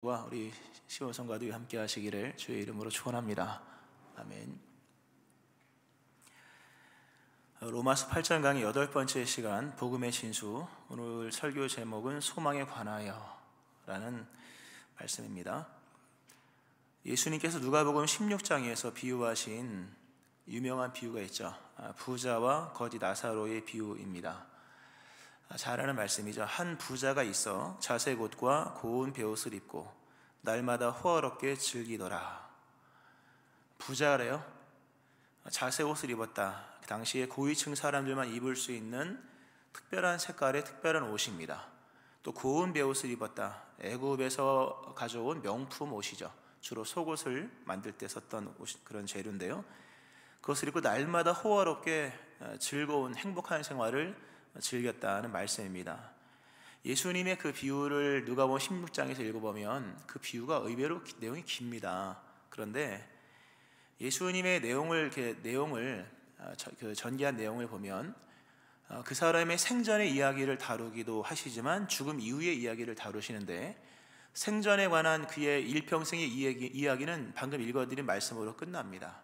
우리 시호성과도 함께 하시기를 주의 이름으로 축원합니다. 아멘. 로마서 8장 강의 8번째 시간 복음의 진수. 오늘 설교 제목은 소망에 관하여 라는 말씀입니다. 예수님께서 누가복음 16장에서 비유하신 유명한 비유가 있죠. 부자와 거지 나사로의 비유입니다. 잘 아는 말씀이죠. 한 부자가 있어 자색 옷과 고운 베옷을 입고 날마다 호화롭게 즐기더라. 부자래요. 자색 옷을 입었다. 그 당시에 고위층 사람들만 입을 수 있는 특별한 색깔의 특별한 옷입니다. 또 고운 베옷을 입었다. 애굽에서 가져온 명품 옷이죠. 주로 속옷을 만들 때 썼던 그런 재료인데요. 그것을 입고 날마다 호화롭게 즐거운 행복한 생활을 즐겼다는 말씀입니다. 예수님의 그 비유를 누가복음 16장에서 읽어보면 그 비유가 의외로 내용이 깁니다. 그런데 예수님의 내용을 전개한 내용을 보면 그 사람의 생전의 이야기를 다루기도 하시지만 죽음 이후의 이야기를 다루시는데, 생전에 관한 그의 일평생의 이야기는 방금 읽어드린 말씀으로 끝납니다.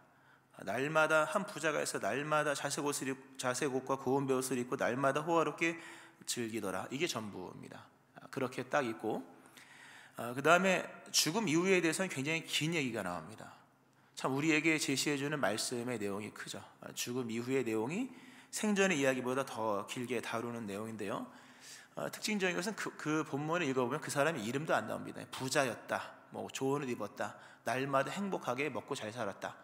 날마다 한 부자가 있어 날마다 자색 옷과 고운 베옷을 입고 날마다 호화롭게 즐기더라. 이게 전부입니다. 그렇게 딱 있고, 그 다음에 죽음 이후에 대해서는 굉장히 긴 얘기가 나옵니다. 참 우리에게 제시해주는 말씀의 내용이 크죠. 죽음 이후의 내용이 생전의 이야기보다 더 길게 다루는 내용인데요. 특징적인 것은 그 본문을 읽어보면 그 사람의 이름도 안 나옵니다. 부자였다, 좋은 옷 입었다, 날마다 행복하게 먹고 잘 살았다.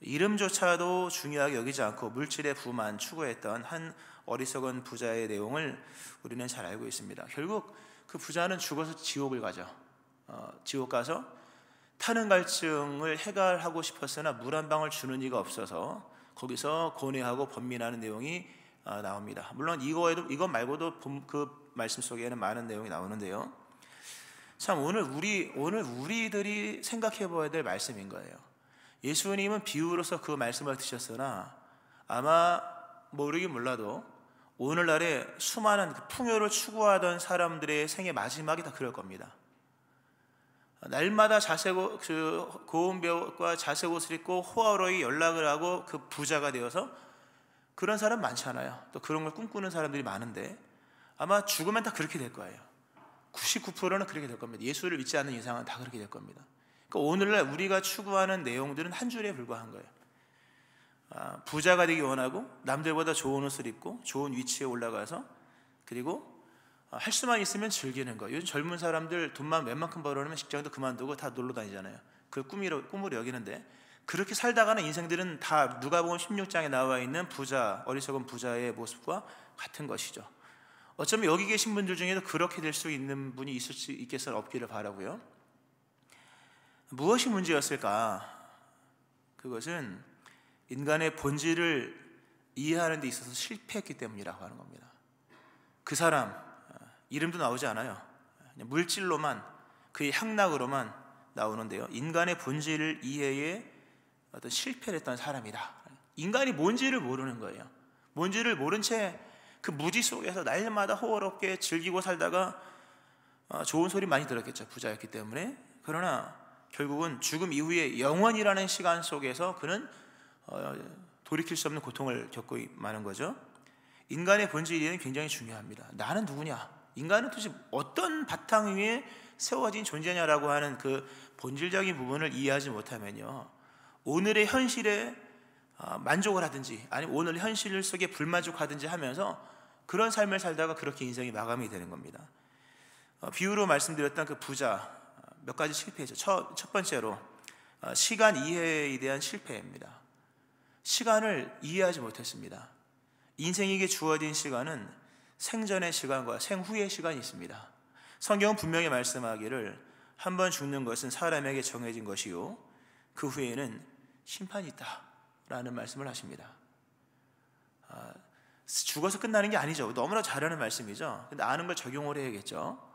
이름조차도 중요하게 여기지 않고 물질의 부만 추구했던 한 어리석은 부자의 내용을 우리는 잘 알고 있습니다. 결국 그 부자는 죽어서 지옥을 가죠. 지옥 가서 타는 갈증을 해결하고 싶었으나 물 한 방울 주는 이가 없어서 거기서 고뇌하고 번민하는 내용이 나옵니다. 물론 이것 말고도 그 말씀 속에는 많은 내용이 나오는데요. 참 오늘 우리들이 생각해 봐야 될 말씀인 거예요. 예수님은 비유로서 그 말씀을 드셨으나 아마 모르긴 몰라도 오늘날에 수많은 풍요를 추구하던 사람들의 생의 마지막이 다 그럴 겁니다. 날마다 고운 베옷과 자색 옷을 입고 호화로이 연락을 하고 그 부자가 되어서, 그런 사람 많잖아요. 또 그런 걸 꿈꾸는 사람들이 많은데 아마 죽으면 다 그렇게 될 거예요. 99%는 그렇게 될 겁니다. 예수를 믿지 않는 이상은 다 그렇게 될 겁니다. 그러니까 오늘날 우리가 추구하는 내용들은 한 줄에 불과한 거예요. 부자가 되기 원하고 남들보다 좋은 옷을 입고 좋은 위치에 올라가서, 그리고 할 수만 있으면 즐기는 거. 요즘 젊은 사람들 돈만 웬만큼 벌어놓으면 직장도 그만두고 다 놀러 다니잖아요. 그걸 꿈으로 여기는데, 그렇게 살다가는 인생들은 다 누가복음 16장에 나와 있는 어리석은 부자의 모습과 같은 것이죠. 어쩌면 여기 계신 분들 중에도 그렇게 될 수 있는 분이 있을 수 있겠어는 없기를 바라고요. 무엇이 문제였을까? 그것은 인간의 본질을 이해하는 데 있어서 실패했기 때문이라고 하는 겁니다. 그 사람 이름도 나오지 않아요. 그냥 물질로만, 그의 향락으로만 나오는데요. 인간의 본질 이해에 어떤 실패를 했던 사람이다. 인간이 뭔지를 모르는 거예요. 뭔지를 모른 채 그 무지 속에서 날마다 호화롭게 즐기고 살다가 좋은 소리 많이 들었겠죠. 부자였기 때문에. 그러나 결국은 죽음 이후에 영원이라는 시간 속에서 그는 돌이킬 수 없는 고통을 겪고 마는 거죠. 인간의 본질 이해는 굉장히 중요합니다. 나는 누구냐? 인간은 도대체 어떤 바탕 위에 세워진 존재냐라고 하는 그 본질적인 부분을 이해하지 못하면요, 오늘의 현실에 만족을 하든지 아니면 오늘 현실 속에 불만족하든지 하면서 그런 삶을 살다가 그렇게 인생이 마감이 되는 겁니다. 비유로 말씀드렸던 그 부자, 몇 가지 실패죠. 첫 번째로 시간 이해에 대한 실패입니다. 시간을 이해하지 못했습니다. 인생에게 주어진 시간은 생전의 시간과 생후의 시간이 있습니다. 성경은 분명히 말씀하기를 한 번 죽는 것은 사람에게 정해진 것이요 그 후에는 심판이 있다 라는 말씀을 하십니다. 죽어서 끝나는 게 아니죠. 너무나 잘 아는 말씀이죠. 근데 아는 걸 적용을 해야겠죠.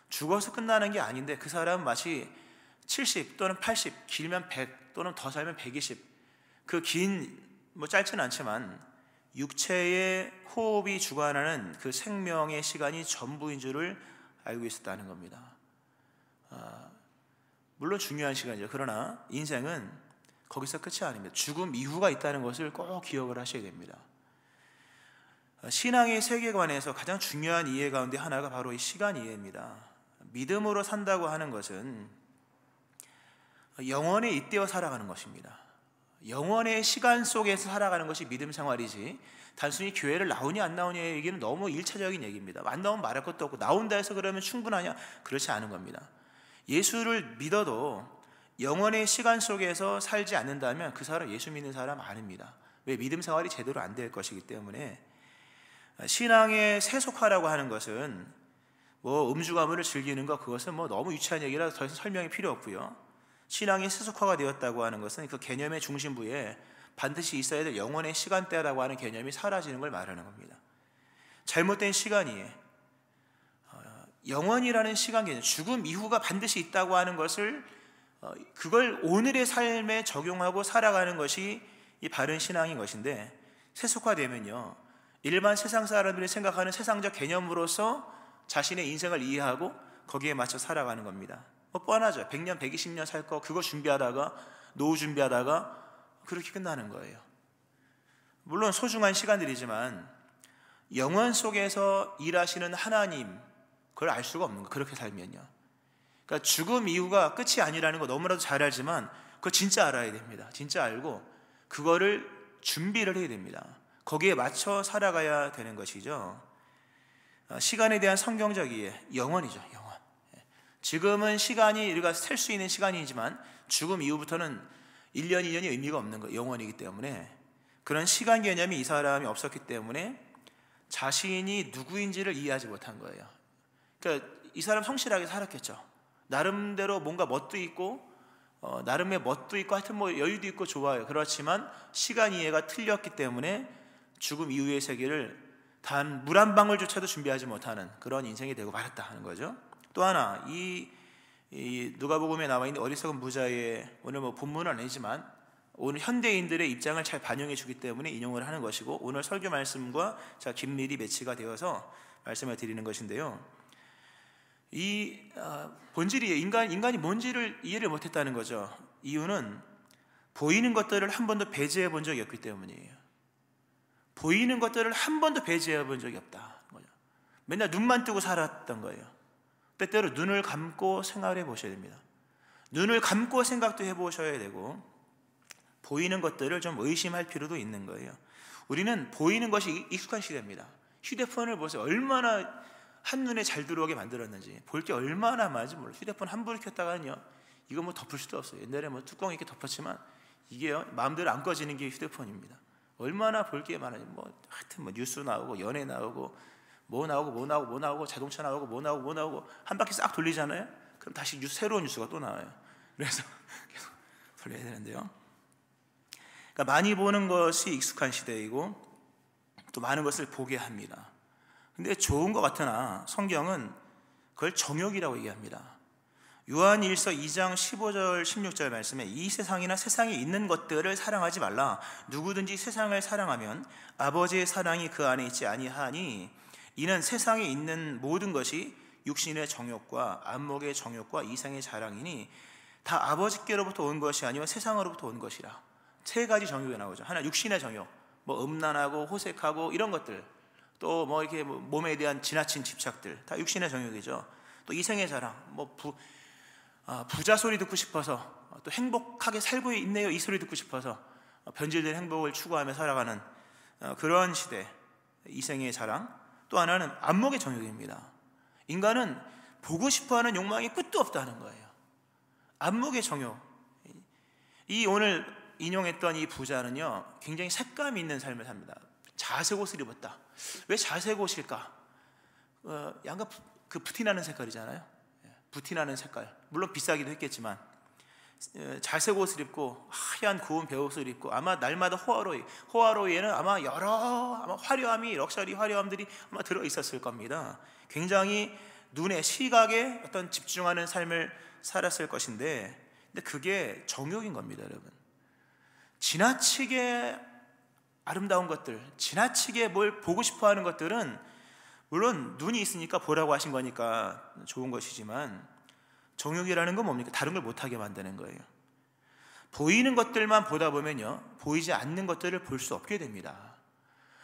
죽어서 끝나는 게 아닌데 그 사람은 마치 70 또는 80, 길면 100 또는 더 살면 120, 그 긴 짧지는 않지만 육체의 호흡이 주관하는 그 생명의 시간이 전부인 줄을 알고 있었다는 겁니다. 물론 중요한 시간이죠. 그러나 인생은 거기서 끝이 아닙니다. 죽음 이후가 있다는 것을 꼭 기억을 하셔야 됩니다. 신앙의 세계관에서 가장 중요한 이해 가운데 하나가 바로 이 시간 이해입니다. 믿음으로 산다고 하는 것은 영원에 잇대어 살아가는 것입니다. 영원의 시간 속에서 살아가는 것이 믿음 생활이지, 단순히 교회를 나오니 안 나오냐의 얘기는 너무 일차적인 얘기입니다. 안 나오면 말할 것도 없고, 나온다 해서 그러면 충분하냐? 그렇지 않은 겁니다. 예수를 믿어도 영원의 시간 속에서 살지 않는다면 그 사람, 예수 믿는 사람 아닙니다. 왜? 믿음 생활이 제대로 안 될 것이기 때문에. 신앙의 세속화라고 하는 것은 음주 가물을 즐기는 것, 그것은 너무 유치한 얘기라 더 이상 설명이 필요 없고요. 신앙이 세속화가 되었다고 하는 것은 그 개념의 중심부에 반드시 있어야 될 영원의 시간대라고 하는 개념이 사라지는 걸 말하는 겁니다. 잘못된 시간이에요. 영원이라는 시간 개념, 죽음 이후가 반드시 있다고 하는 것을 그걸 오늘의 삶에 적용하고 살아가는 것이 이 바른 신앙인 것인데, 세속화되면요, 일반 세상 사람들이 생각하는 세상적 개념으로서 자신의 인생을 이해하고 거기에 맞춰 살아가는 겁니다. 뻔하죠. 100년, 120년 살 거 그거 준비하다가, 노후 준비하다가 그렇게 끝나는 거예요. 물론 소중한 시간들이지만 영원 속에서 일하시는 하나님, 그걸 알 수가 없는 거예요. 그렇게 살면요. 그러니까 죽음 이후가 끝이 아니라는 거 너무나도 잘 알지만 그거 진짜 알아야 됩니다. 진짜 알고 그거를 준비를 해야 됩니다. 거기에 맞춰 살아가야 되는 것이죠. 시간에 대한 성경적 이해, 영원이죠. 영원. 지금은 시간이 우리가 셀 수 있는 시간이지만 죽음 이후부터는 1년, 2년이 의미가 없는 거예요. 영원이기 때문에. 그런 시간 개념이 이 사람이 없었기 때문에 자신이 누구인지를 이해하지 못한 거예요. 그러니까 이 사람 성실하게 살았겠죠. 나름대로 뭔가 멋도 있고, 나름의 멋도 있고, 하여튼 여유도 있고 좋아요. 그렇지만 시간 이해가 틀렸기 때문에 죽음 이후의 세계를 단 물 한 방울조차도 준비하지 못하는 그런 인생이 되고 말았다 하는 거죠. 또 하나, 이 누가복음에 나와 있는 어리석은 부자의, 오늘 본문은 아니지만 오늘 현대인들의 입장을 잘 반영해 주기 때문에 인용을 하는 것이고, 오늘 설교 말씀과 긴밀히 매치가 되어서 말씀을 드리는 것인데요. 이 본질이 인간이 뭔지를 이해를 못했다는 거죠. 이유는 보이는 것들을 한 번도 배제해 본 적이 없기 때문이에요. 보이는 것들을 한 번도 배제해 본 적이 없다. 맨날 눈만 뜨고 살았던 거예요. 때때로 눈을 감고 생각을 해보셔야 됩니다. 눈을 감고 생각도 해보셔야 되고, 보이는 것들을 좀 의심할 필요도 있는 거예요. 우리는 보이는 것이 익숙한 시대입니다. 휴대폰을 보세요. 얼마나 한눈에 잘 들어오게 만들었는지, 볼 게 얼마나 많은지 몰라요. 휴대폰 한 불 켰다가는요, 이거 덮을 수도 없어요. 옛날에 뚜껑 이렇게 덮었지만 이게요, 마음대로 안 꺼지는 게 휴대폰입니다. 얼마나 볼 게 많은지, 하여튼 뉴스 나오고, 연애 나오고, 뭐 나오고, 자동차 나오고, 뭐 나오고, 한 바퀴 싹 돌리잖아요. 그럼 다시 새로운 뉴스가 또 나와요. 그래서 계속 돌려야 되는데요. 그러니까 많이 보는 것이 익숙한 시대이고, 또 많은 것을 보게 합니다. 근데 좋은 것 같으나 성경은 그걸 정욕이라고 얘기합니다. 요한일서 2장 15절 16절 말씀에, 이 세상이나 세상에 있는 것들을 사랑하지 말라. 누구든지 세상을 사랑하면 아버지의 사랑이 그 안에 있지 아니하니, 이는 세상에 있는 모든 것이 육신의 정욕과 안목의 정욕과 이생의 자랑이니 다 아버지께로부터 온 것이 아니면 세상으로부터 온 것이라. 세 가지 정욕이 나오죠. 하나, 육신의 정욕, 음란하고 호색하고 이런 것들, 또 이렇게 몸에 대한 지나친 집착들, 다 육신의 정욕이죠. 또 이생의 자랑, 부자 소리 듣고 싶어서, 또 행복하게 살고 있네요 이 소리 듣고 싶어서 변질된 행복을 추구하며 살아가는 그런 시대, 이생의 자랑. 또 하나는 안목의 정욕입니다. 인간은 보고 싶어하는 욕망이 끝도 없다는 거예요. 안목의 정욕. 이 오늘 인용했던 이 부자는요, 굉장히 색감 있는 삶을 삽니다. 자색 옷을 입었다. 왜 자색 옷일까? 약간 그 부티나는 색깔이잖아요. 부티나는 색깔. 물론 비싸기도 했겠지만 자색 옷을 입고 하얀 고운 베옷을 입고, 아마 날마다 호화로이에는 아마 여러 화려함이, 럭셔리 화려함들이 아마 들어 있었을 겁니다. 굉장히 눈에, 시각에 어떤 집중하는 삶을 살았을 것인데, 근데 그게 정욕인 겁니다, 여러분. 지나치게 아름다운 것들, 지나치게 뭘 보고 싶어하는 것들은 물론 눈이 있으니까 보라고 하신 거니까 좋은 것이지만, 정욕이라는 건 뭡니까? 다른 걸 못하게 만드는 거예요. 보이는 것들만 보다 보면요, 보이지 않는 것들을 볼 수 없게 됩니다.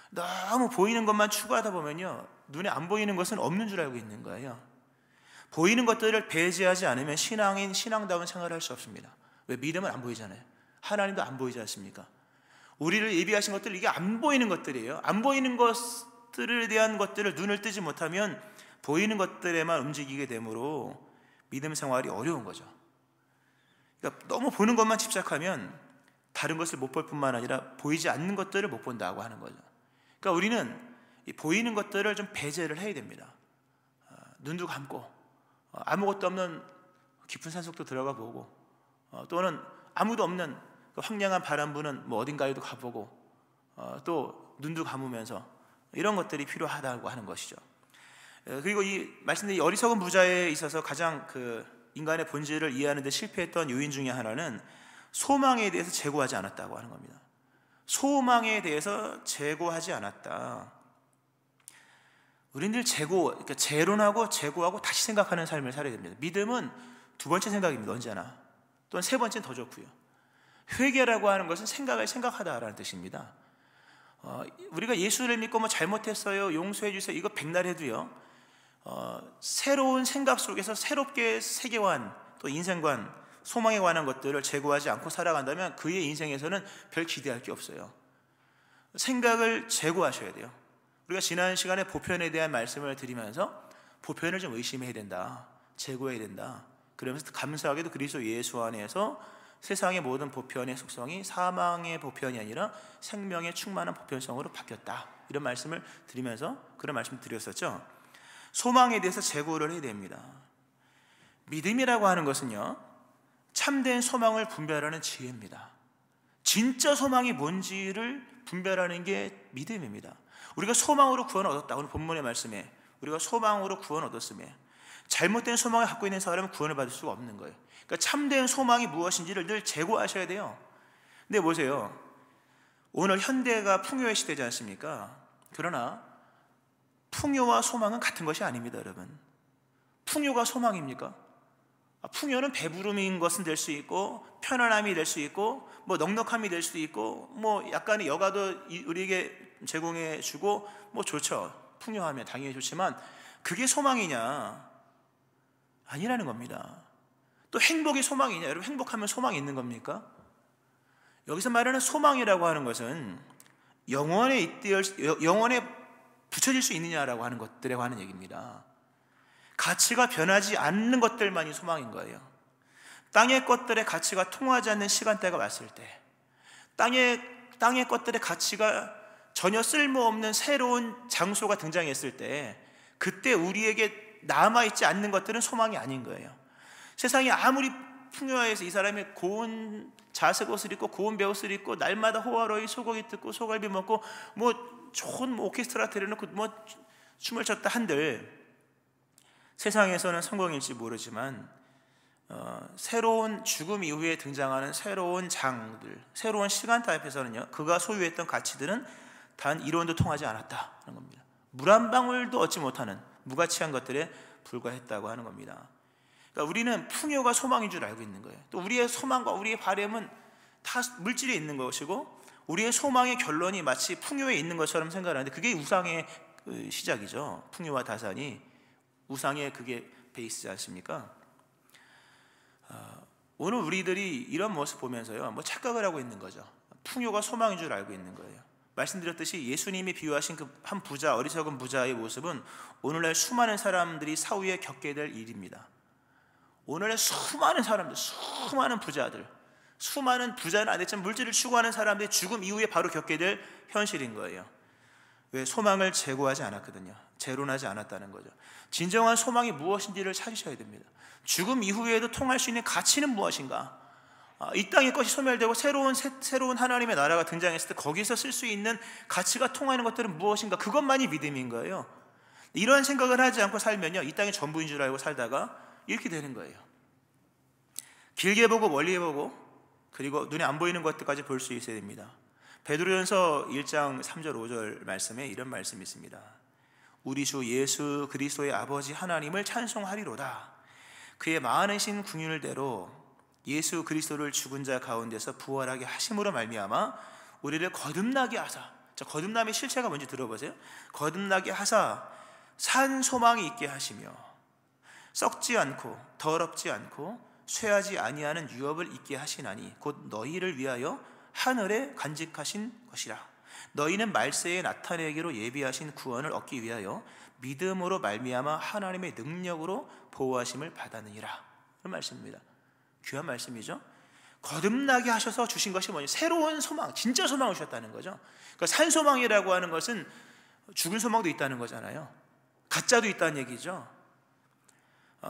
너무 보이는 것만 추구하다 보면요, 눈에 안 보이는 것은 없는 줄 알고 있는 거예요. 보이는 것들을 배제하지 않으면 신앙다운 생활을 할 수 없습니다. 왜? 믿음은 안 보이잖아요. 하나님도 안 보이지 않습니까? 우리를 예비하신 것들, 이게 안 보이는 것들이에요. 안 보이는 것들에 대한 것들을 눈을 뜨지 못하면 보이는 것들에만 움직이게 되므로 믿음 생활이 어려운 거죠. 그러니까 너무 보는 것만 집착하면 다른 것을 못 볼 뿐만 아니라 보이지 않는 것들을 못 본다고 하는 거죠. 그러니까 우리는 이 보이는 것들을 좀 배제를 해야 됩니다. 눈도 감고 아무것도 없는 깊은 산속도 들어가 보고, 또는 아무도 없는 황량한 바람 부는 어딘가에도 가보고, 또 눈도 감으면서 이런 것들이 필요하다고 하는 것이죠. 그리고 이 말씀드린 어리석은 부자에 있어서 가장 인간의 본질을 이해하는 데 실패했던 요인 중에 하나는 소망에 대해서 재고하지 않았다고 하는 겁니다. 소망에 대해서 재고하지 않았다. 우리는 늘 그러니까 재론하고 재고하고 다시 생각하는 삶을 살아야 됩니다. 믿음은 두 번째 생각입니다. 언제나. 또는 세 번째는 더 좋고요. 회개라고 하는 것은 생각하다라는 뜻입니다. 우리가 예수를 믿고 잘못했어요, 용서해 주세요, 이거 백날 해도요, 새로운 생각 속에서 새롭게 세계관, 또 인생관, 소망에 관한 것들을 재고하지 않고 살아간다면 그의 인생에서는 별 기대할 게 없어요. 생각을 재고하셔야 돼요. 우리가 지난 시간에 보편에 대한 말씀을 드리면서 보편을 좀 의심해야 된다, 재고해야 된다. 그러면서 감사하게도 그리스도 예수 안에서 세상의 모든 보편의 속성이 사망의 보편이 아니라 생명의 충만한 보편성으로 바뀌었다, 이런 말씀을 드리면서 그런 말씀 드렸었죠. 소망에 대해서 재고를 해야 됩니다. 믿음이라고 하는 것은요, 참된 소망을 분별하는 지혜입니다. 진짜 소망이 뭔지를 분별하는 게 믿음입니다. 우리가 소망으로 구원 얻었다, 오늘 본문의 말씀에 우리가 소망으로 구원 얻었음에 잘못된 소망을 갖고 있는 사람은 구원을 받을 수가 없는 거예요. 그러니까 참된 소망이 무엇인지를 늘 재고하셔야 돼요. 근데 보세요, 오늘 현대가 풍요의 시대지 않습니까? 그러나 풍요와 소망은 같은 것이 아닙니다, 여러분. 풍요가 소망입니까? 풍요는 배부름인 것은 될 수 있고, 편안함이 될 수 있고, 넉넉함이 될 수도 있고, 약간의 여가도 우리에게 제공해 주고, 좋죠. 풍요하면 당연히 좋지만 그게 소망이냐? 아니라는 겁니다. 또 행복이 소망이냐? 여러분, 행복하면 소망이 있는 겁니까? 여기서 말하는 소망이라고 하는 것은 영원에 붙여질 수 있느냐라고 하는 것들에 관한 얘기입니다. 가치가 변하지 않는 것들만이 소망인 거예요. 땅의 것들의 가치가 통하지 않는 시간대가 왔을 때, 땅의 것들의 가치가 전혀 쓸모없는 새로운 장소가 등장했을 때, 그때 우리에게 남아있지 않는 것들은 소망이 아닌 거예요. 세상이 아무리 풍요해서 이 사람이 고운 자색 옷을 입고 고운 배옷을 입고 날마다 호화로이 소고기 뜯고 소갈비 먹고 좋은 오케스트라 들여놓고 춤을 췄다 한들, 세상에서는 성공일지 모르지만 새로운 죽음 이후에 등장하는 새로운 장들, 새로운 시간대 앞에서는요, 그가 소유했던 가치들은 단 이론도 통하지 않았다는 겁니다. 물 한 방울도 얻지 못하는 무가치한 것들에 불과했다고 하는 겁니다. 그러니까 우리는 풍요가 소망인 줄 알고 있는 거예요. 또 우리의 소망과 우리의 바램은 다 물질에 있는 것이고, 우리의 소망의 결론이 마치 풍요에 있는 것처럼 생각하는데, 그게 우상의 시작이죠. 풍요와 다산이 우상의 그게 베이스지 않습니까? 오늘 우리들이 이런 모습 보면서요, 착각을 하고 있는 거죠. 풍요가 소망인 줄 알고 있는 거예요. 말씀드렸듯이 예수님이 비유하신 그 한 부자, 어리석은 부자의 모습은 오늘날 수많은 사람들이 사후에 겪게 될 일입니다. 오늘날 수많은 사람들, 수많은 부자들, 수많은 부자는 안 됐지만 물질을 추구하는 사람들이 죽음 이후에 바로 겪게 될 현실인 거예요. 왜? 소망을 재고하지 않았거든요. 재론하지 않았다는 거죠. 진정한 소망이 무엇인지를 찾으셔야 됩니다. 죽음 이후에도 통할 수 있는 가치는 무엇인가? 이 땅의 것이 소멸되고 새로운 하나님의 나라가 등장했을 때 거기서 쓸 수 있는 가치가 통하는 것들은 무엇인가? 그것만이 믿음인 거예요. 이런 생각을 하지 않고 살면요, 이 땅이 전부인 줄 알고 살다가 이렇게 되는 거예요. 길게 보고 멀리 보고, 그리고 눈에 안 보이는 것들까지 볼 수 있어야 됩니다. 베드로전서 1장 3절 5절 말씀에 이런 말씀이 있습니다. 우리 주 예수 그리스도의 아버지 하나님을 찬송하리로다. 그의 많으신 긍휼대로 예수 그리스도를 죽은 자 가운데서 부활하게 하심으로 말미암아 우리를 거듭나게 하사, 자, 거듭남의 실체가 뭔지 들어보세요. 거듭나게 하사 산 소망이 있게 하시며 썩지 않고 더럽지 않고 쇠하지 아니하는 유업을 있게 하시나니 곧 너희를 위하여 하늘에 간직하신 것이라. 너희는 말세에 나타내기로 예비하신 구원을 얻기 위하여 믿음으로 말미암아 하나님의 능력으로 보호하심을 받았느니라. 그런 말씀입니다. 귀한 말씀이죠. 거듭나게 하셔서 주신 것이 뭐냐? 새로운 소망, 진짜 소망을 주셨다는 거죠. 그러니까 산소망이라고 하는 것은 죽은 소망도 있다는 거잖아요. 가짜도 있다는 얘기죠.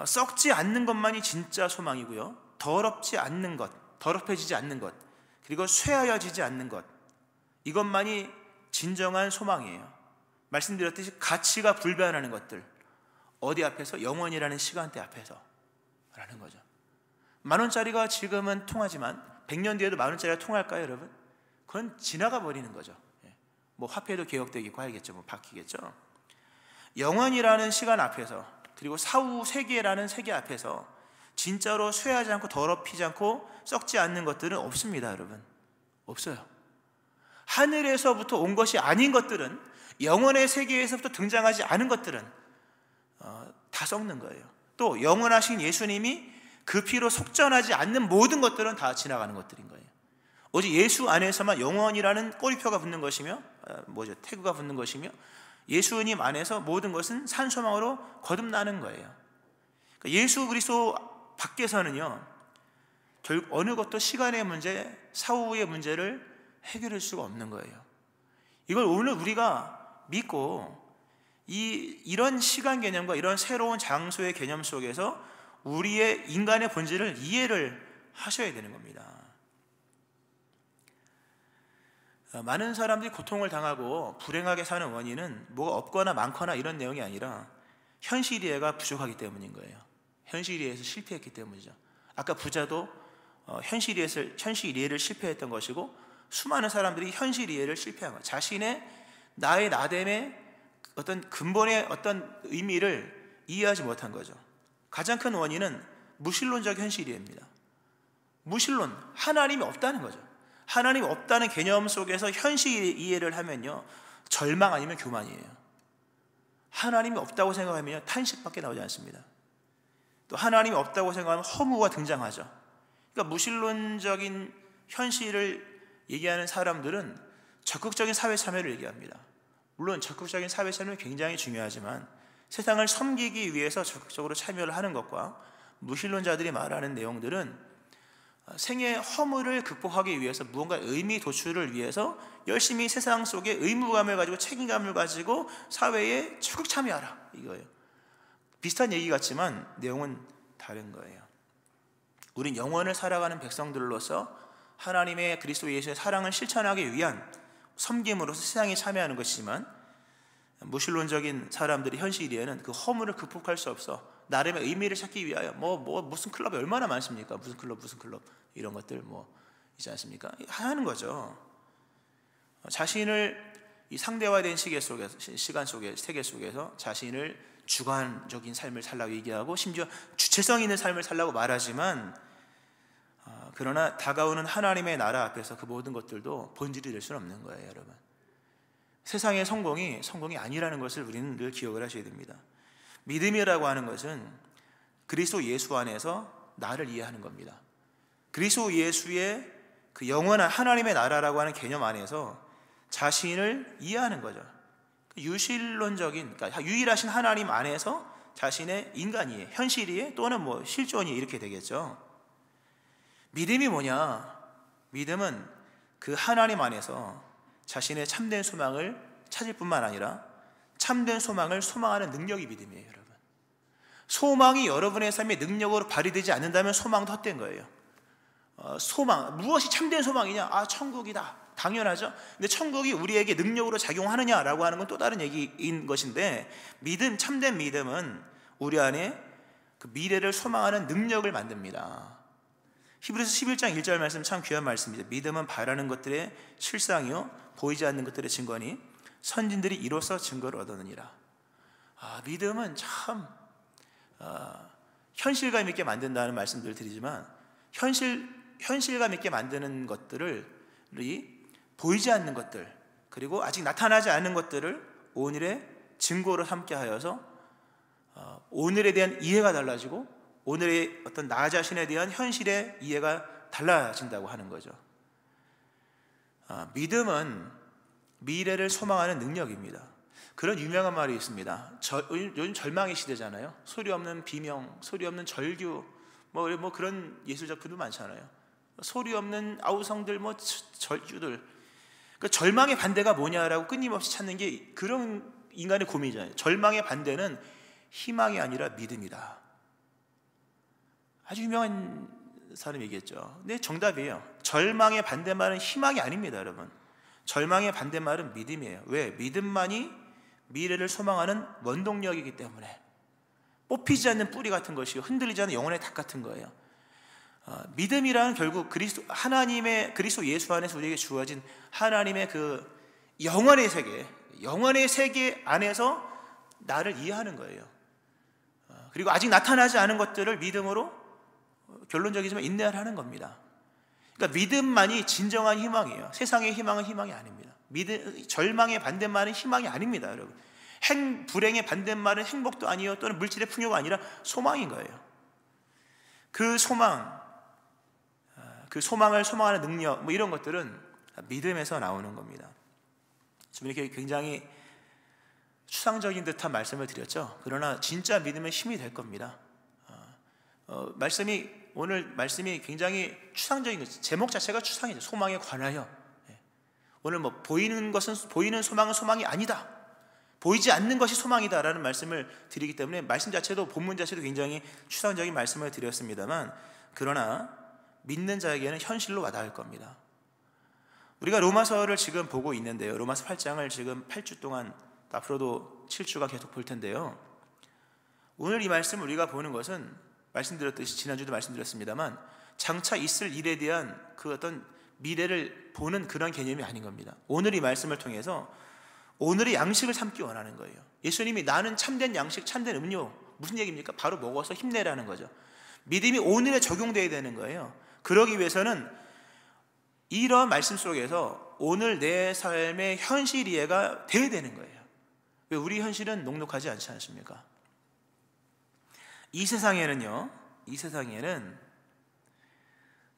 썩지 않는 것만이 진짜 소망이고요, 더럽지 않는 것, 더럽혀지지 않는 것, 그리고 쇠하여지지 않는 것, 이것만이 진정한 소망이에요. 말씀드렸듯이 가치가 불변하는 것들, 어디 앞에서? 영원이라는 시간대 앞에서 라는 거죠. 10,000원짜리가 지금은 통하지만 100년 뒤에도 10,000원짜리가 통할까요, 여러분? 그건 지나가 버리는 거죠. 뭐 화폐도 개혁되겠고 하겠죠. 뭐 바뀌겠죠. 영원이라는 시간 앞에서, 그리고 사후 세계라는 세계 앞에서 진짜로 쇠하지 않고 더럽히지 않고 썩지 않는 것들은 없습니다, 여러분. 없어요. 하늘에서부터 온 것이 아닌 것들은, 영원의 세계에서부터 등장하지 않은 것들은 다 썩는 거예요. 또 영원하신 예수님이 그 피로 속전하지 않는 모든 것들은 다 지나가는 것들인 거예요. 오직 예수 안에서만 영원이라는 꼬리표가 붙는 것이며, 태그가 붙는 것이며, 예수님 안에서 모든 것은 산소망으로 거듭나는 거예요. 그러니까 예수 그리스도 밖에서는요, 결국 어느 것도 시간의 문제, 사후의 문제를 해결할 수가 없는 거예요. 이걸 오늘 우리가 믿고 이런 시간 개념과 이런 새로운 장소의 개념 속에서 우리의 인간의 본질을 이해를 하셔야 되는 겁니다. 많은 사람들이 고통을 당하고 불행하게 사는 원인은 뭐가 없거나 많거나 이런 내용이 아니라 현실 이해가 부족하기 때문인 거예요. 현실 이해에서 실패했기 때문이죠. 아까 부자도 현실 이해를 실패했던 것이고, 수많은 사람들이 현실 이해를 실패한 거예요. 자신의 나의 나됨의 어떤 근본의 어떤 의미를 이해하지 못한 거죠. 가장 큰 원인은 무신론적 현실 이해입니다. 무신론, 하나님이 없다는 거죠. 하나님이 없다는 개념 속에서 현실 이해를 하면요, 절망 아니면 교만이에요. 하나님이 없다고 생각하면 탄식밖에 나오지 않습니다. 또 하나님이 없다고 생각하면 허무가 등장하죠. 그러니까 무신론적인 현실을 얘기하는 사람들은 적극적인 사회 참여를 얘기합니다. 물론 적극적인 사회 참여는 굉장히 중요하지만 세상을 섬기기 위해서 적극적으로 참여를 하는 것과 무신론자들이 말하는 내용들은 생의 허물을 극복하기 위해서, 무언가 의미 도출을 위해서 열심히 세상 속에 의무감을 가지고 책임감을 가지고 사회에 적극 참여하라, 이거예요. 비슷한 얘기 같지만 내용은 다른 거예요. 우린 영원을 살아가는 백성들로서 하나님의 그리스도 예수의 사랑을 실천하기 위한 섬김으로서 세상에 참여하는 것이지만, 무신론적인 사람들이 현실 이해는 그 허물을 극복할 수 없어 나름의 의미를 찾기 위하여 무슨 클럽이 얼마나 많습니까? 무슨 클럽 이런 것들 있지 않습니까? 하는 거죠. 자신을 이 상대화된 시간 속에 세계 속에서 자신을 주관적인 삶을 살라고 얘기하고, 심지어 주체성 있는 삶을 살라고 말하지만, 그러나 다가오는 하나님의 나라 앞에서 그 모든 것들도 본질이 될 수는 없는 거예요, 여러분. 세상의 성공이 아니라는 것을 우리는 늘 기억을 하셔야 됩니다. 믿음이라고 하는 것은 그리스도 예수 안에서 나를 이해하는 겁니다. 그리스도 예수의 그 영원한 하나님의 나라라고 하는 개념 안에서 자신을 이해하는 거죠. 유실론적인, 그러니까 유일하신 하나님 안에서 자신의 인간 이해, 현실 이해 또는 실존 이해, 이렇게 되겠죠. 믿음이 뭐냐? 믿음은 그 하나님 안에서 자신의 참된 소망을 찾을 뿐만 아니라 참된 소망을 소망하는 능력이 믿음이에요, 여러분. 소망이 여러분의 삶의 능력으로 발휘되지 않는다면 소망도 헛된 거예요. 소망, 무엇이 참된 소망이냐? 천국이다. 당연하죠. 근데 천국이 우리에게 능력으로 작용하느냐라고 하는 건 또 다른 얘기인 것인데, 참된 믿음은 우리 안에 그 미래를 소망하는 능력을 만듭니다. 히브리서 11장 1절 말씀 참 귀한 말씀입니다. 믿음은 바라는 것들의 실상이요 보이지 않는 것들의 증거니 선진들이 이로써 증거를 얻었느니라. 믿음은 참 현실감 있게 만든다는 말씀들을 드리지만 현실감 있게 만드는 것들을 보이지 않는 것들, 그리고 아직 나타나지 않은 것들을 오늘의 증거로 삼게 하여서 오늘에 대한 이해가 달라지고 오늘의 어떤 나 자신에 대한 현실의 이해가 달라진다고 하는 거죠. 믿음은 미래를 소망하는 능력입니다. 그런 유명한 말이 있습니다. 요즘 절망의 시대잖아요. 소리 없는 비명, 소리 없는 절규, 뭐 그런 예술 작품도 많잖아요. 소리 없는 아우성들, 절규들. 그러니까 절망의 반대가 뭐냐라고 끊임없이 찾는 게 그런 인간의 고민이잖아요. 절망의 반대는 희망이 아니라 믿음이다. 아주 유명한 사람이 얘기했죠. 근데 정답이에요. 절망의 반대말은 희망이 아닙니다, 여러분. 절망의 반대말은 믿음이에요. 왜? 믿음만이 미래를 소망하는 원동력이기 때문에. 뽑히지 않는 뿌리 같은 것이요, 흔들리지 않는 영혼의 닭 같은 거예요. 믿음이란 결국 그리스도 예수 안에서 우리에게 주어진 하나님의 그 영원의 세계 안에서 나를 이해하는 거예요. 그리고 아직 나타나지 않은 것들을 믿음으로 결론적이지만 인내를 하는 겁니다. 그러니까 믿음만이 진정한 희망이에요. 세상의 희망은 희망이 아닙니다. 절망의 반대말은 희망이 아닙니다, 여러분. 불행의 반대말은 행복도 아니요, 또는 물질의 풍요가 아니라 소망인 거예요. 그 소망을 소망하는 능력, 이런 것들은 믿음에서 나오는 겁니다. 지금 이렇게 굉장히 추상적인 듯한 말씀을 드렸죠. 그러나 진짜 믿음의 힘이 될 겁니다. 오늘 말씀이 굉장히 추상적인 거죠. 제목 자체가 추상이죠. 소망에 관하여. 오늘 보이는 소망은 소망이 아니다. 보이지 않는 것이 소망이다라는 말씀을 드리기 때문에 말씀 자체도, 본문 자체도 굉장히 추상적인 말씀을 드렸습니다만, 그러나 믿는 자에게는 현실로 와닿을 겁니다. 우리가 로마서를 지금 보고 있는데요, 로마서 8장을 지금 8주 동안, 앞으로도 7주가 계속 볼 텐데요, 오늘 이 말씀을 우리가 보는 것은 말씀드렸듯이 지난주도 말씀드렸습니다만 장차 있을 일에 대한 그 어떤 미래를 보는 그런 개념이 아닌 겁니다. 오늘 이 말씀을 통해서 오늘의 양식을 삼기 원하는 거예요. 예수님이 나는 참된 양식, 참된 음료, 무슨 얘기입니까? 바로 먹어서 힘내라는 거죠. 믿음이 오늘에 적용되어야 되는 거예요. 그러기 위해서는 이런 말씀 속에서 오늘 내 삶의 현실 이해가 되어야 되는 거예요. 왜? 우리 현실은 녹록하지 않지 않습니까? 이 세상에는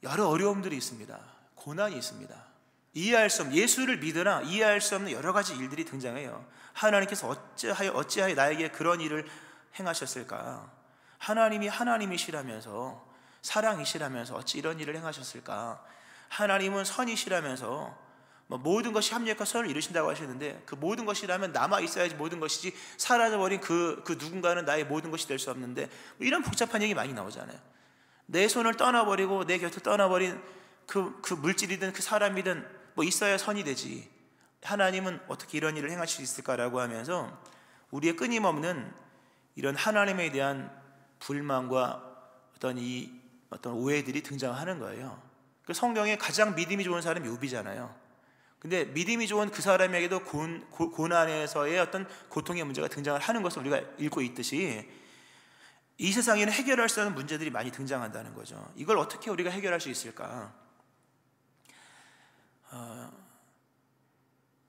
여러 어려움들이 있습니다. 고난이 있습니다. 예수를 믿으나 이해할 수 없는 여러 가지 일들이 등장해요. 하나님께서 어찌하여 나에게 그런 일을 행하셨을까? 하나님이 하나님이시라면서, 사랑이시라면서 어찌 이런 일을 행하셨을까? 하나님은 선이시라면서 모든 것이 합력과 선을 이루신다고 하시는데, 그 모든 것이라면 남아 있어야지 모든 것이지, 사라져버린 그 누군가는 나의 모든 것이 될 수 없는데, 이런 복잡한 얘기 많이 나오잖아요. 내 손을 떠나버리고 내 곁을 떠나버린 그 물질이든 그 사람이든 있어야 선이 되지, 하나님은 어떻게 이런 일을 행하실 수 있을까라고 하면서 우리의 끊임없는 이런 하나님에 대한 불만과 어떤 오해들이 등장하는 거예요. 그 성경에 가장 믿음이 좋은 사람이 욥이잖아요. 근데 믿음이 좋은 그 사람에게도 고난에서의 어떤 고통의 문제가 등장을 하는 것을 우리가 읽고 있듯이, 이 세상에는 해결할 수 없는 문제들이 많이 등장한다는 거죠. 이걸 어떻게 우리가 해결할 수 있을까?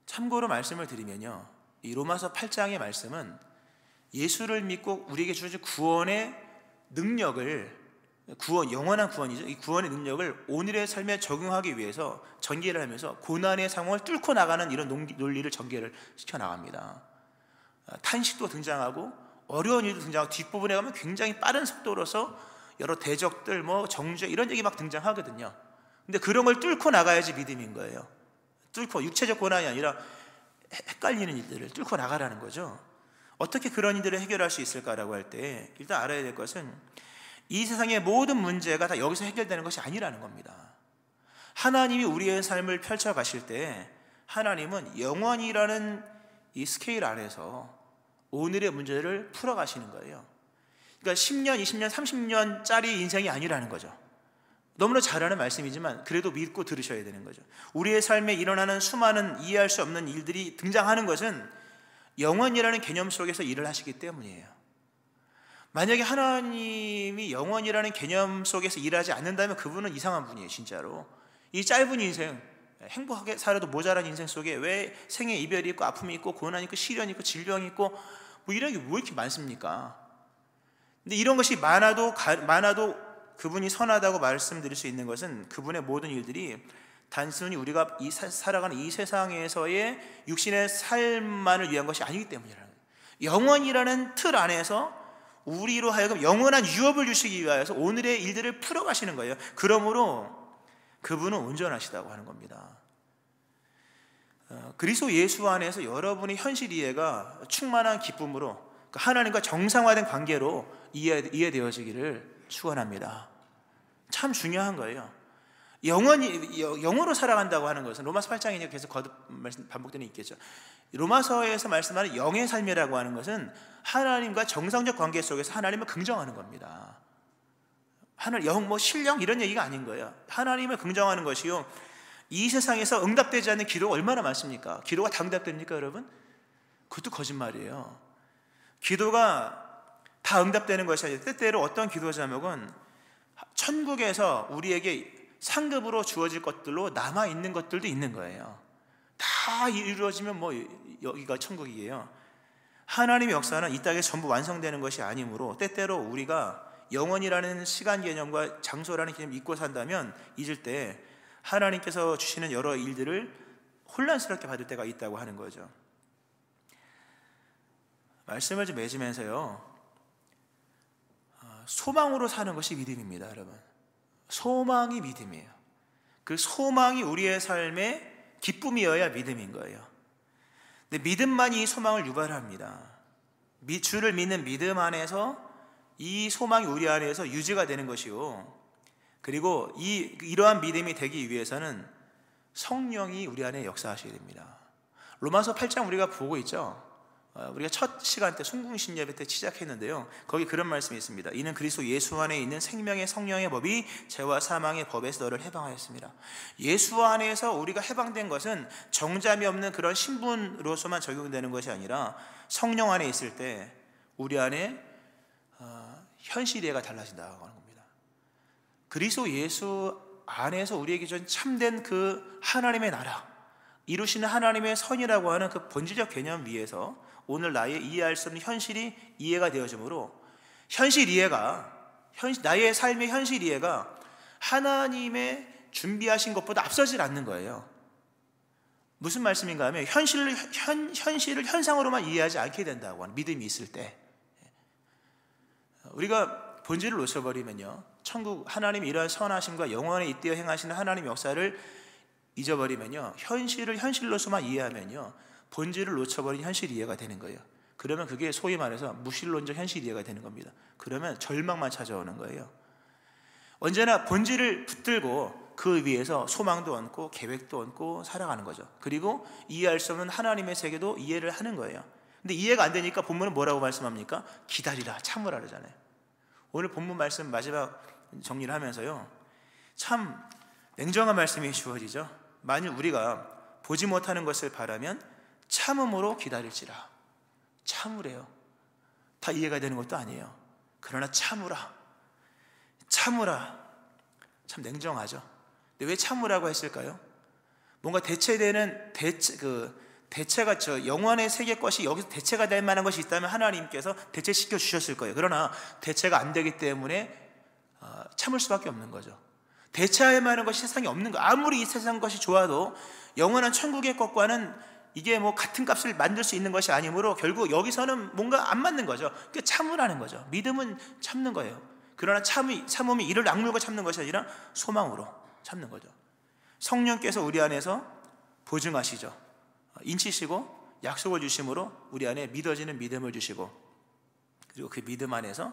참고로 말씀을 드리면요, 이 로마서 8장의 말씀은 예수를 믿고 우리에게 주어진 구원의 능력을, 영원한 구원이죠. 이 구원의 능력을 오늘의 삶에 적용하기 위해서 전개를 하면서 고난의 상황을 뚫고 나가는 이런 논리를 전개를 시켜 나갑니다. 탄식도 등장하고 어려운 일도 등장하고, 뒷부분에 가면 굉장히 빠른 속도로서 여러 대적들, 정죄, 이런 얘기 막 등장하거든요. 근데 그런 걸 뚫고 나가야지 믿음인 거예요. 육체적 고난이 아니라 헷갈리는 일들을 뚫고 나가라는 거죠. 어떻게 그런 일들을 해결할 수 있을까라고 할 때 일단 알아야 될 것은, 이 세상의 모든 문제가 다 여기서 해결되는 것이 아니라는 겁니다. 하나님이 우리의 삶을 펼쳐 가실 때 하나님은 영원이라는 이 스케일 안에서 오늘의 문제를 풀어 가시는 거예요. 그러니까 10년, 20년, 30년짜리 인생이 아니라는 거죠. 너무나 잘 아는 말씀이지만 그래도 믿고 들으셔야 되는 거죠. 우리의 삶에 일어나는 수많은 이해할 수 없는 일들이 등장하는 것은 영원이라는 개념 속에서 일을 하시기 때문이에요. 만약에 하나님이 영원이라는 개념 속에서 일하지 않는다면 그분은 이상한 분이에요. 진짜로 이 짧은 인생, 행복하게 살아도 모자란 인생 속에 왜 생애 이별이 있고 아픔이 있고 고난이 있고 시련이 있고 질병이 있고 뭐 이런 게 왜 이렇게 많습니까? 근데 이런 것이 많아도 그분이 선하다고 말씀드릴 수 있는 것은 그분의 모든 일들이 단순히 우리가 살아가는 이 세상에서의 육신의 삶만을 위한 것이 아니기 때문이라는 거예요. 영원이라는 틀 안에서 우리로 하여금 영원한 유업을 주시기 위하여서 오늘의 일들을 풀어가시는 거예요. 그러므로 그분은 온전하시다고 하는 겁니다. 그리스도 예수 안에서 여러분의 현실 이해가 충만한 기쁨으로 하나님과 정상화된 관계로 이해되어지기를 축원합니다. 참 중요한 거예요. 영으로 살아간다고 하는 것은 로마서 8장에 계속 거듭 반복되는 있겠죠. 로마서에서 말씀하는 영의 삶이라고 하는 것은 하나님과 정상적 관계 속에서 하나님을 긍정하는 겁니다. 신령 이런 얘기가 아닌 거예요. 하나님을 긍정하는 것이요, 이 세상에서 응답되지 않는 기도가 얼마나 많습니까? 기도가 다 응답됩니까 여러분? 그것도 거짓말이에요. 기도가 다 응답되는 것이 아니라 때때로 어떤 기도 제목은 천국에서 우리에게 상급으로 주어질 것들로 남아있는 것들도 있는 거예요. 다 이루어지면 여기가 천국이에요. 하나님의 역사는 이 땅에 전부 완성되는 것이 아니므로 때때로 우리가 영원이라는 시간 개념과 장소라는 개념을 잊고 산다면 잊을 때 하나님께서 주시는 여러 일들을 혼란스럽게 받을 때가 있다고 하는 거죠. 말씀을 좀 맺으면서요, 소망으로 사는 것이 믿음입니다. 여러분, 소망이 믿음이에요. 그 소망이 우리의 삶의 기쁨이어야 믿음인 거예요. 근데 믿음만이 이 소망을 유발합니다. 주를 믿는 믿음 안에서 이 소망이 우리 안에서 유지가 되는 것이요, 그리고 이러한 믿음이 되기 위해서는 성령이 우리 안에 역사하셔야 됩니다. 로마서 8장 우리가 보고 있죠. 우리가 첫 시간 때 송궁신 예배 때 시작했는데요, 거기 그런 말씀이 있습니다. 이는 그리스도 예수 안에 있는 생명의 성령의 법이 죄와 사망의 법에서 너를 해방하였습니다. 예수 안에서 우리가 해방된 것은 정잠이 없는 그런 신분으로서만 적용되는 것이 아니라 성령 안에 있을 때 우리 안에 현실이가 달라진다고 하는 겁니다. 그리스도 예수 안에서 우리에게 준 참된 그 하나님의 나라, 이루시는 하나님의 선이라고 하는 그 본질적 개념 위에서 오늘 나의 이해할 수 없는 현실이 이해가 되어지므로 나의 삶의 현실 이해가 하나님의 준비하신 것보다 앞서질 않는 거예요. 무슨 말씀인가 하면 현실을 현상으로만 이해하지 않게 된다고 하는 믿음이 있을 때, 우리가 본질을 놓쳐버리면요, 천국 하나님의 이러한 선하심과 영원에 잇대어 행하시는 하나님의 역사를 잊어버리면요, 현실을 현실로서만 이해하면요, 본질을 놓쳐버린 현실 이해가 되는 거예요. 그러면 그게 소위 말해서 무신론적 현실 이해가 되는 겁니다. 그러면 절망만 찾아오는 거예요. 언제나 본질을 붙들고 그 위에서 소망도 얹고 계획도 얹고 살아가는 거죠. 그리고 이해할 수 없는 하나님의 세계도 이해를 하는 거예요. 근데 이해가 안 되니까 본문은 뭐라고 말씀합니까? 기다리라, 참으라 그러잖아요. 오늘 본문 말씀 마지막 정리를 하면서요, 참 냉정한 말씀이 주어지죠. 만일 우리가 보지 못하는 것을 바라면 참음으로 기다릴지라. 참으래요. 다 이해가 되는 것도 아니에요. 그러나 참으라. 참 냉정하죠. 근데 왜 참으라고 했을까요? 뭔가 대체되는 대체가 영원의 세계 것이 여기서 대체가 될 만한 것이 있다면 하나님께서 대체시켜 주셨을 거예요. 그러나 대체가 안 되기 때문에 참을 수밖에 없는 거죠. 대체할 만한 것이 세상에 없는 거. 아무리 이 세상 것이 좋아도 영원한 천국의 것과는 이게 같은 값을 만들 수 있는 것이 아니므로 결국 여기서는 뭔가 안 맞는 거죠. 그러니까 참으라는 거죠. 믿음은 참는 거예요. 그러나 참음이 이를 악물고 참는 것이 아니라 소망으로 참는 거죠. 성령께서 우리 안에서 보증하시죠. 인치시고 약속을 주심으로 우리 안에 믿어지는 믿음을 주시고, 그리고 그 믿음 안에서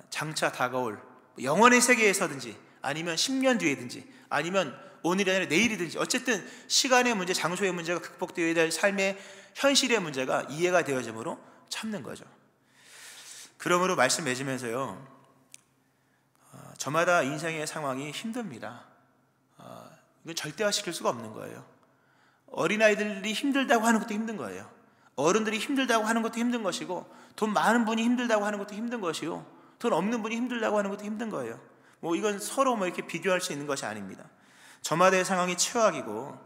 장차 다가올 영원의 세계에서든지 아니면 10년 뒤에든지 아니면 오늘이 아니라 내일이든지 어쨌든 시간의 문제, 장소의 문제가 극복되어야 될 삶의 현실의 문제가 이해가 되어지므로 참는 거죠. 그러므로 말씀 맺으면서요, 저마다 인생의 상황이 힘듭니다. 이건 절대화시킬 수가 없는 거예요. 어린아이들이 힘들다고 하는 것도 힘든 거예요. 어른들이 힘들다고 하는 것도 힘든 것이고, 돈 많은 분이 힘들다고 하는 것도 힘든 것이요, 돈 없는 분이 힘들다고 하는 것도 힘든 거예요. 이건 서로 이렇게 비교할 수 있는 것이 아닙니다. 저마다의 상황이 최악이고,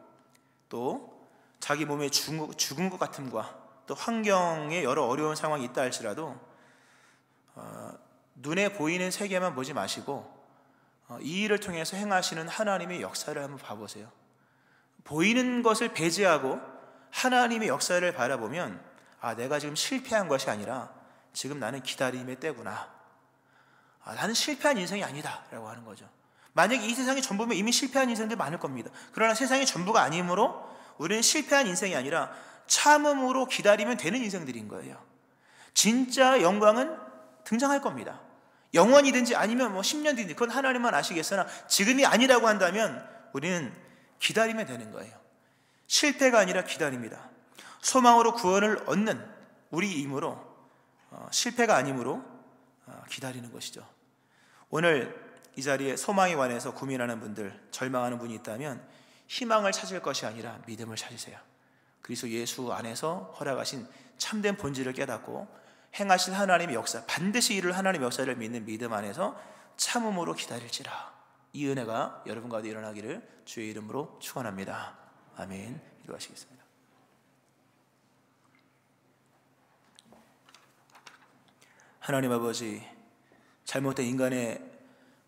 또 자기 몸에 죽은 것 같음과 또 환경에 여러 어려운 상황이 있다 할지라도 눈에 보이는 세계만 보지 마시고 이 일을 통해서 행하시는 하나님의 역사를 한번 봐보세요. 보이는 것을 배제하고 하나님의 역사를 바라보면, 내가 지금 실패한 것이 아니라 지금 나는 기다림의 때구나, 나는 실패한 인생이 아니다 라고 하는 거죠. 만약에 이 세상이 전부면 이미 실패한 인생들 많을 겁니다. 그러나 세상이 전부가 아니므로 우리는 실패한 인생이 아니라 참음으로 기다리면 되는 인생들인 거예요. 진짜 영광은 등장할 겁니다. 영원이든지 아니면 10년 뒤든지 그건 하나님만 아시겠으나, 지금이 아니라고 한다면 우리는 기다리면 되는 거예요. 실패가 아니라 기다립니다. 소망으로 구원을 얻는 우리이므로 실패가 아니므로 기다리는 것이죠. 오늘 이 자리에 소망에 관해서 고민하는 분들, 절망하는 분이 있다면 희망을 찾을 것이 아니라 믿음을 찾으세요. 그리스도 예수 안에서 허락하신 참된 본질을 깨닫고 행하신 하나님의 역사, 반드시 이룰 하나님의 역사를 믿는 믿음 안에서 참음으로 기다릴지라. 이 은혜가 여러분 가운데 일어나기를 주의 이름으로 축원합니다. 아멘. 기도하시겠습니다. 하나님 아버지, 잘못된 인간의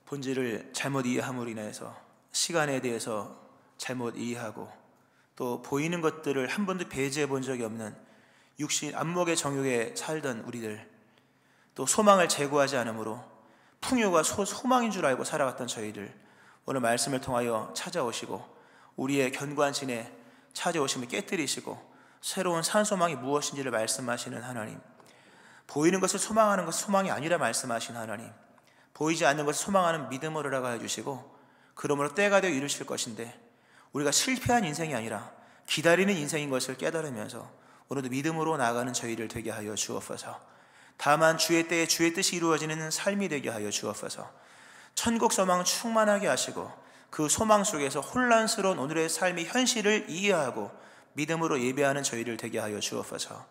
본질을 잘못 이해함으로 인해서 시간에 대해서 잘못 이해하고, 또 보이는 것들을 한 번도 배제해 본 적이 없는 육신 안목의 정욕에 살던 우리들, 또 소망을 제고하지 않으므로 풍요가 소망인 줄 알고 살아갔던 저희들, 오늘 말씀을 통하여 찾아오시고 우리의 견고한신에 찾아오심을 깨뜨리시고 새로운 산소망이 무엇인지를 말씀하시는 하나님, 보이는 것을 소망하는 것은 소망이 아니라 말씀하신 하나님, 보이지 않는 것을 소망하는 믿음으로 허락하여 주시고, 그러므로 때가 되어 이루실 것인데 우리가 실패한 인생이 아니라 기다리는 인생인 것을 깨달으면서 오늘도 믿음으로 나아가는 저희를 되게 하여 주옵소서. 다만 주의 때에 주의 뜻이 이루어지는 삶이 되게 하여 주옵소서. 천국 소망 충만하게 하시고 그 소망 속에서 혼란스러운 오늘의 삶의 현실을 이해하고 믿음으로 예배하는 저희를 되게 하여 주옵소서.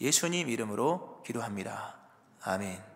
예수님 이름으로 기도합니다. 아멘.